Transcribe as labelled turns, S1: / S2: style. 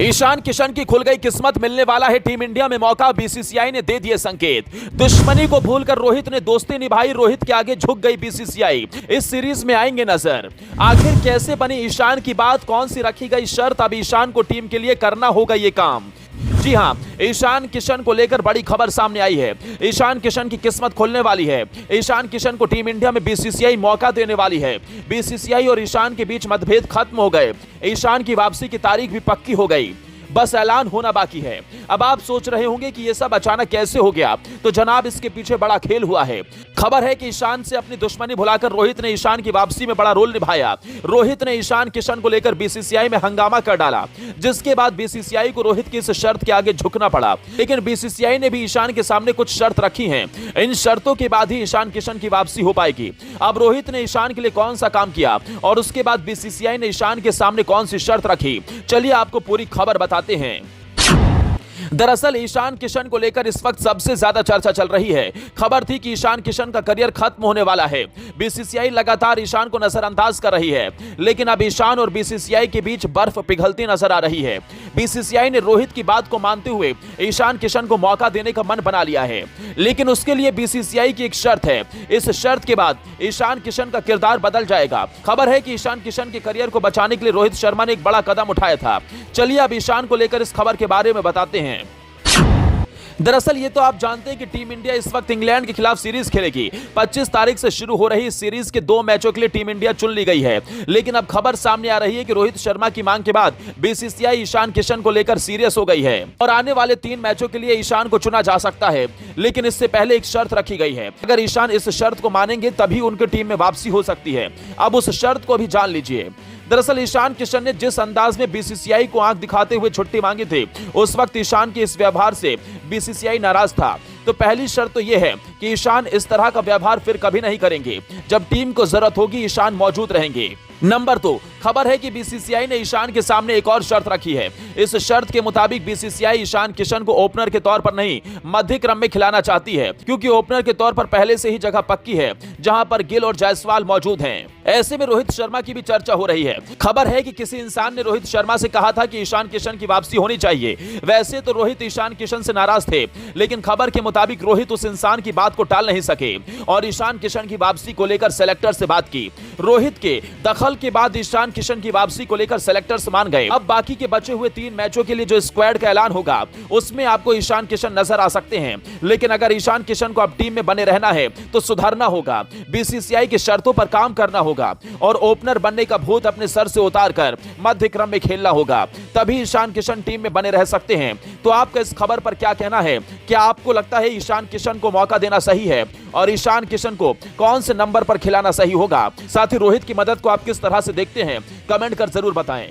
S1: ईशान किशन की खुल गई किस्मत, मिलने वाला है टीम इंडिया में मौका, बीसीसीआई ने दे दिए संकेत। दुश्मनी को भूलकर रोहित ने दोस्ती निभाई, रोहित के आगे झुक गई बीसीसीआई। इस सीरीज में आएंगे नजर, आखिर कैसे बनी ईशान की बात, कौन सी रखी गई शर्त, अब ईशान को टीम के लिए करना होगा ये काम। जी हां, ईशान किशन को लेकर बड़ी खबर सामने आई है। ईशान किशन की किस्मत खुलने वाली है। ईशान किशन को टीम इंडिया में बीसीसीआई मौका देने वाली है। बीसीसीआई और ईशान के बीच मतभेद खत्म हो गए। ईशान की वापसी की तारीख भी पक्की हो गई, बस ऐलान होना बाकी है। अब आप सोच रहे होंगे कि यह सब अचानक कैसे हो गया, तो जनाब इसके पीछे बड़ा खेल हुआ है। खबर है कि ईशान से अपनी दुश्मनी भुलाकर रोहित ने ईशान की वापसी में बड़ा रोल निभाया। रोहित ने ईशान किशन को लेकर बीसीसीआई में हंगामा कर डाला, जिसके बाद बीसीसीआई को रोहित की इस शर्त के आगे झुकना पड़ा। लेकिन बीसीसीआई ने भी ईशान के सामने कुछ शर्त रखी हैं। इन शर्तों के बाद ही ईशान किशन की वापसी हो पाएगी। अब रोहित ने ईशान के लिए कौन सा काम किया और उसके बाद बीसीसीआई ने ईशान के सामने कौन सी शर्त रखी, चलिए आपको पूरी खबर बताते हैं। दरअसल ईशान किशन को लेकर इस वक्त सबसे ज्यादा चर्चा चल रही है। खबर थी कि ईशान किशन का करियर खत्म होने वाला है। बीसीसीआई लगातार ईशान को नजरअंदाज कर रही है, लेकिन अब ईशान और बीसीसीआई के बीच बर्फ पिघलती नजर आ रही है। बीसीसीआई ने रोहित की बात को मानते हुए ईशान किशन को मौका देने का मन बना लिया है, लेकिन उसके लिए बीसीसीआई की एक शर्त है। इस शर्त के बाद ईशान किशन का किरदार बदल जाएगा। खबर है कि ईशान किशन के करियर को बचाने के लिए रोहित शर्मा ने एक बड़ा कदम उठाया था। चलिए अब ईशान को लेकर इस खबर के बारे में बताते हैं। दरअसल ये तो आप जानते हैं कि टीम इंडिया इस वक्त इंग्लैंड के खिलाफ सीरीज खेलेगी। 25 तारीख से शुरू हो रही इस सीरीज के 2 मैचों के लिए टीम इंडिया चुन ली गई है। लेकिन अब खबर सामने आ रही है कि रोहित शर्मा की मांग के बाद बीसीसीआई ईशान किशन को लेकर सीरियस हो गई है और आने वाले 3 मैचों के लिए ईशान को चुना जा सकता है। लेकिन इससे पहले एक शर्त रखी गई है। अगर ईशान इस शर्त को मानेंगे तभी उनकी टीम में वापसी हो सकती है। अब उस शर्त को भी जान लीजिए। दरअसल ईशान किशन ने जिस अंदाज में बीसीसीआई को आंख दिखाते हुए छुट्टी मांगी थी, उस वक्त ईशान के इस व्यवहार से बीसीसीआई नाराज था। तो पहली शर्त तो यह है कि ईशान इस तरह का व्यवहार फिर कभी नहीं करेंगे। जब टीम को जरूरत होगी ईशान मौजूद रहेंगे। नंबर 2, खबर है कि बीसीसीआई ने ईशान के सामने एक और शर्त रखी है। इस शर्त के मुताबिक बीसीसीआई ईशान किशन को ओपनर के तौर पर नहीं, मध्य क्रम में खिलाना चाहती है, क्योंकि ओपनर के तौर पर पहले से ही जगह पक्की है, जहां पर गिल और जायसवाल मौजूद हैं। ऐसे में रोहित शर्मा की भी चर्चा हो रही है। खबर है कि किसी इंसान ने रोहित शर्मा से कहा था कि ईशान किशन की वापसी होनी चाहिए। वैसे तो रोहित ईशान किशन से नाराज थे, लेकिन खबर के मुताबिक रोहित उस इंसान की बात को टाल नहीं सके और ईशान किशन की वापसी को लेकर सेलेक्टर से बात की। रोहित के दखल के बाद ईशान किशन की वापसी को लेकर सेलेक्टर्स मान गए। अब बाकी के बचे हुए 3 मैचों के लिए जो स्क्वाड का ऐलान होगा, उसमें आपको ईशान किशन नजर आ सकते हैं। लेकिन अगर ईशान किशन को अब टीम में बने रहना है तो सुधरना होगा, बीसीसीआई की शर्तों पर काम करना होगा और ओपनर बनने का भूत अपने सर से उतारकर मध्य क्रम में खेलना होगा। तभी ईशान किशन टीम में बने रह सकते हैं। तो आपका इस खबर पर क्या कहना है? क्या आपको लगता है ईशान किशन को मौका देना सही है और ईशान किशन को कौन से नंबर पर खिलाना सही होगा? साथ ही रोहित की मदद को आप किस तरह से देखते हैं, कमेंट कर जरूर बताएं।